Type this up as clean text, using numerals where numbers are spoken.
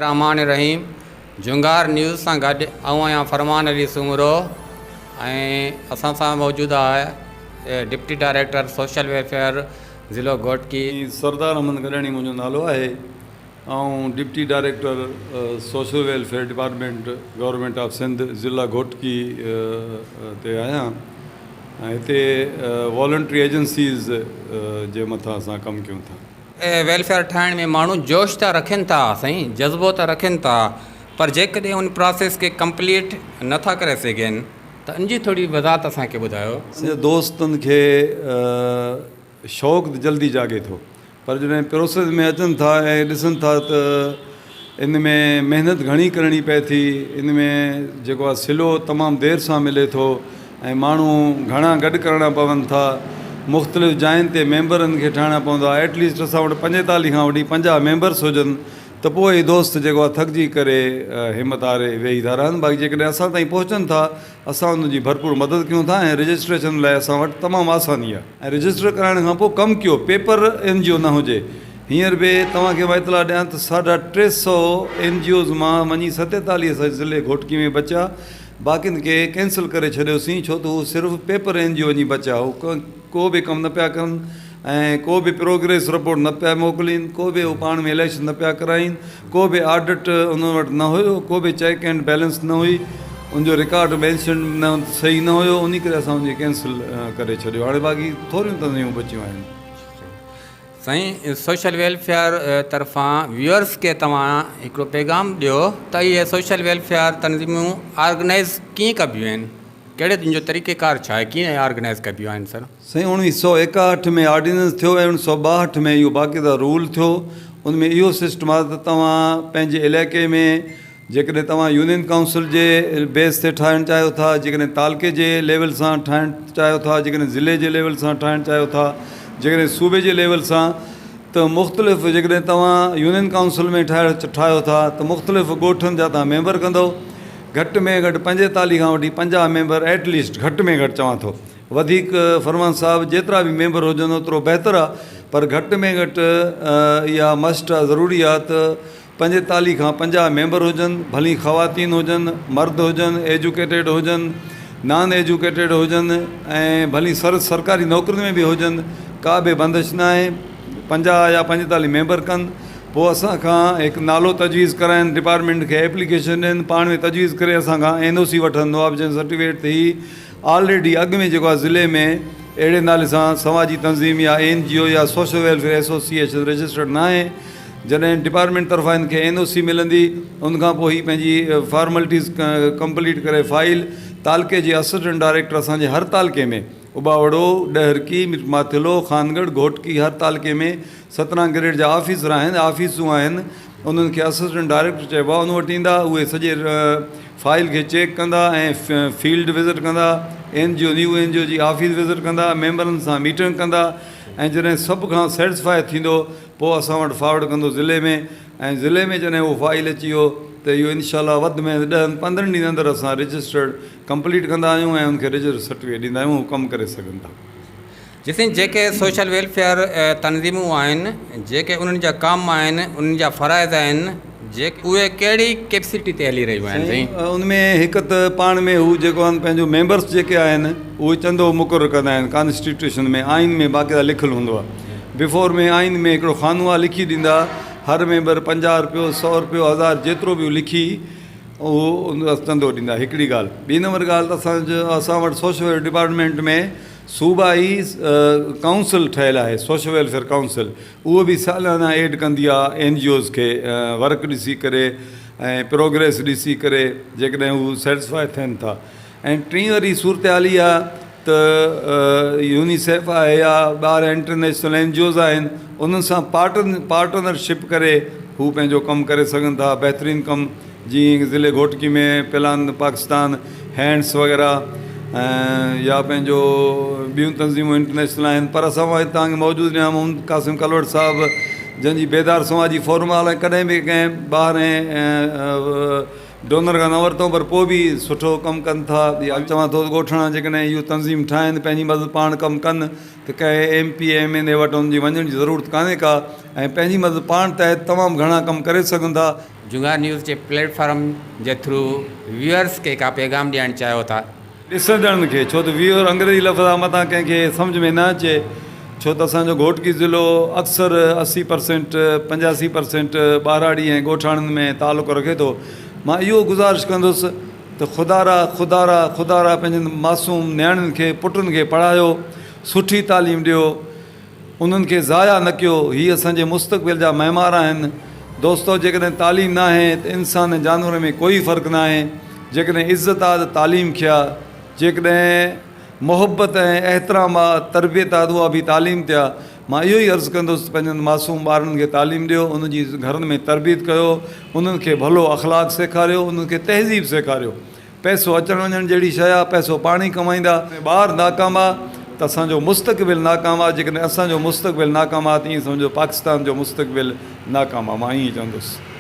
रहमान रहीम जुंगार news सां गॾु आहियां फरमान अली सुमरो ऐं असां सां मौजूदु आहे डिप्टी डायरेक्टर सोशल वेलफेयर ज़िलो घोटकी सरदार अहमद गॾाणी मुंहिंजो नालो आहे ऐं deputy director social welfare department government of Sindh ज़िला घोटकी ते आहियां ऐं हिते वॉलंटरी एजेंसीज़ जे मथां असां कमु कयूं था। वेलफेयर ठाहिण में माण्हू जोश था रखनि था, साईं जज़्बो था रखनि था, पर जेकॾहिं उन प्रोसेस खे कंप्लीट नथा करे सघनि त इन जी थोरी वज़ाहत असांखे ॿुधायो। असांजे दोस्तनि खे शौक़ु जल्दी जागे थो, पर जॾहिं प्रोसेस में अचनि था ऐं ॾिसनि था त इन में महिनत घणी करणी पए थी, इन में जेको आहे सिलो तमामु देरि सां मिले थो ऐं माण्हू घणा गॾु करणा पवनि था, मुख़्तलिफ़ जायुनि ते मेंबरनि खे ठाहिणा पवंदा। एटलीस्ट असां वटि 45 खां वठी 50 मेंबर्स हुजनि त पोइ दोस्त जेको आहे थकिजी करे हिमत हारे वेही था रहनि। बाक़ी जेकॾहिं असां ताईं पहुचनि था असां उनजी भरपूर मदद कयूं था ऐं रजिस्ट्रेशन लाइ असां वटि तमामु आसानी आहे। ऐं रजिस्टर कराइण खां पोइ कमु कयो, पेपर NGO न हुजे। हींअर बि तव्हांखे मां इतला ॾियां त 350 NGOs मां वञी 47 ज़िले घोटकी में बचिया, बाक़ियुनि खे कैंसिल करे छॾियोसीं छो त हू सिर्फ़ु पेपर NGO वञी बचिया, हू को बि कमु न पिया कनि ऐं को बि प्रोग्रेस रिपोर्ट न पिया मोकिलीनि, को बि हू पाण में इलेक्शन न पिया कराइनि, को बि ऑडिट उन वटि न हुयो, को बि चेक एंड बैलेंस न हुई, उनजो रिकॉर्ड मेंशन न सही न हुयो, उन करे असां उनखे कैंसिल करे छॾियो। हाणे बाक़ी थोरियूं तंज़ीमूं बचियूं आहिनि। साईं सोशल वेलफेयर तरफ़ां व्यूअर्स खे तव्हां हिकिड़ो पैगाम ॾियो त इहे सोशल वेलफेयर तंज़ीमूं ऑर्गेनाइज़ कीअं कबियूं आहिनि, कहिड़े तुंहिंजो तरीक़ेकार छा आहे, कीअं ऑर्गेनाइज़ कबियूं आहिनि? सर साईं 1961 में ऑर्डिनेंस थियो ऐं 1962 में इहो बाक़ाइदा रूल थियो। उन में इहो सिस्टम आहे त तव्हां पंहिंजे इलाइक़े में जेकॾहिं तव्हां यूनियन काउंसिल जे बेस ते ठाहिणु चाहियो था, जेकॾहिं तालके जे लेवल सां ठाहिणु चाहियो था, जेकॾहिं ज़िले जे लेवल सां ठाहिणु चाहियो था, जेकॾहिं सूबे जे लेवल सां, त मुख़्तलिफ़ जेकॾहिं तव्हां यूनियन काउंसिल में ठाहियो था त मुख़्तलिफ़ ॻोठनि जा तव्हां मेंबर कंदव। घटि में घटि 45 खां वठी 50 मेंबर एटलीस्ट, घटि में घटि चवां थो, वधीक फरमान साहब जेतिरा बि मेंबर हुजनि ओतिरो बहितरु आहे, पर घटि में घटि इहा मस्ट आहे, ज़रूरी आहे त 45 खां 50 मेंबर हुजनि, भली ख़वातीन हुजनि, मर्द हुजनि, एजुकेटेड हुजनि, नॉन एजुकेटेड हुजनि ऐं भली सरकारी नौकरियुनि में बि हुजनि, का बि बंदिश न आहे। 50 या 45 मेंबर कनि, पोइ असां खां हिकु नालो तजवीज़ कराइनि, डिपार्टमेंट खे एप्लीकेशन ॾियनि, पाण में तजवीज़ करे असां खां NOC वठनि, नवाबजन सर्टिफिकेट ते ही ऑलरेडी अॻु में जेको आहे ज़िले में अहिड़े नाले सां समाजी तंज़ीम या NGO या सोशल वेलफेयर एसोसिएशन रजिस्टर्ड न आहे। जॾहिं डिपार्टमेंट तरफ़ां हिन खे NOC मिलंदी, उनखां पोइ ही पंहिंजी फॉर्मेलिटीज़ कंप्लीट करे फाइल तालके जे असिस्टेंट डायरेक्टर असांजे हर तालके में, उबावड़ो, डहरकी, माथिलो, खानगढ़, घोटकी, हर तालके में 17 ग्रेड जा ऑफिसर आहिनि, ऑफिसूं आहिनि, उन्हनि खे असिस्टेंट डायरेक्टर चइबो आहे। उन वटि ईंदा, उहे सॼे फाइल खे चेक कंदा ऐं फील्ड विज़िट कंदा, न्यू NGO जी ऑफिस विज़िट कंदा, मेंबरनि सां मीटिंग कंदा ऐं जॾहिं सभु खां सेटिस्फाई थींदो पोइ असां वटि फॉर्वड कंदो ज़िले में, ऐं ज़िले में जॾहिं उहो फाइल अची वियो त इहो इनशाला वधि में 10-15 ॾींहंनि अंदरि असां रजिस्टर्ड कंप्लीट कंदा आहियूं ऐं उनखे रजिस्टर सर्टिफिकेट ॾींदा आहियूं, उहो कमु करे सघनि था। जिते जेके सोशल वेलफेयर तंज़ीमूं आहिनि, जेके उन्हनि जा कम आहिनि, उन्हनि जा फ़राइज़ आहिनि, जेके उहे कहिड़ी कैपेसिटी ते हली रहियूं आहिनि? उनमें हिकु त पाण में हू जेको आहिनि पंहिंजो मेंबर्स जेके आहिनि उहे चंदो मुक़ररु कंदा आहिनि कॉन्स्टिट्यूशन में, आइन में बाक़ाइदा लिखियलु हूंदो आहे। बिफोर में आइन में हिकिड़ो क़ानून आहे, लिखी ॾींदा, हर मेंबर 50 रुपयो, 100 रुपयो, 1000 जेतिरो बि लिखी उहो चंदो ॾींदा। हिकिड़ी ॻाल्हि। ॿी नंबर ॻाल्हि त असां वटि सोशल वेलफेयर डिपार्टमेंट में सूबाई काउंसिल ठहियलु आहे, सोशल वेलफेयर काउंसिल, उहो बि सालियाना एड कंदी आहे NGOs खे वर्क ॾिसी करे ऐं प्रोग्रेस ॾिसी करे, जेकॾहिं हू सेटिस्फाई थियनि था। ऐं टीं वारी सूरत हाल इहा त UNICEF आहे या ॿाहिरि इंटरनेशनल NGOs आहिनि, उन्हनि सां पार्टनरशिप करे हू पंहिंजो कमु करे सघनि था, बहितरीनु कमु, जीअं ज़िले घोटकी में पिलान पाकिस्तान, हैंड्स वग़ैरह या पंहिंजो ॿियूं तंज़ीमूं इंटरनेशनल आहिनि। पर असां वटि तव्हांखे मौजूदु रहिया मोहम्मद क़ासिम कलवट साहिबु, जंहिंजी बेदार समाजी फॉर्म आहे, कॾहिं बि कंहिं ॿार डोनर खां न वरितो पर पोइ बि सुठो कमु कनि था। चवां थो ॻोठाणा जेकॾहिं इहो तंज़ीम ठाहिनि पंहिंजी मदद पाण कमु कनि त कंहिं MP MLA वटि हुनजी वञण जी ज़रूरत कान्हे का, ऐं पंहिंजी मदद पाण तहत तमामु घणा कमु करे सघनि था। जुगाड़ न्यूज़ जे प्लेटफॉर्म जे थ्रू व्यूअर्स खे का पैगाम ॾियणु चाहियो था? ॾिसंदड़नि खे, छो त व्यूअर अंग्रेज़ी लफ़्ज़ आहे मथां कंहिंखे सम्झ में न अचे, छो त असांजो घोटकी ज़िलो अक्सर 80% 85% ॿाराड़ी ऐं ॻोठाणनि में तालुक़ु रखे थो। मां इहो गुज़ारिश कंदुसि त ख़ुदारा पंहिंजनि मासूम नियाणियुनि खे पुटनि खे पढ़ायो, सुठी तालीम ॾियो, उन्हनि खे ज़ाया न कयो। हीअ असांजे मुस्तक़बिल जा महिमार आहिनि। दोस्तो, जेकॾहिं तालीम न आहे त इंसान ऐं जानवर में कोई फ़र्क़ु न आहे। जेकॾहिं इज़त आहे त तालीम खे आहे, जेकॾहिं मोहबत ऐं एतिराम आहे, तरबियत आहे, उहा बि तालीम ते आहे। मां इहो ई अर्ज़ु कंदुसि पंहिंजनि मासूम ॿारनि खे तालीम ॾियो, उनजी घरनि में तरबियत कयो, उन्हनि खे भलो अख़लाक़ सेखारियो, उन्हनि खे तहज़ीब सेखारियो। पैसो अचणु वञणु जहिड़ी शइ आहे, पैसो पाण ई कमाईंदा। ॿार नाकाम आहे त असांजो मुस्तक़बिल नाकाम आहे। जेकॾहिं असांजो मुस्तक़बिल नाकाम आहे त ईअं सम्झो पाकिस्तान जो मुस्तक़बिल नाकाम आहे। मां ईअं चवंदुसि।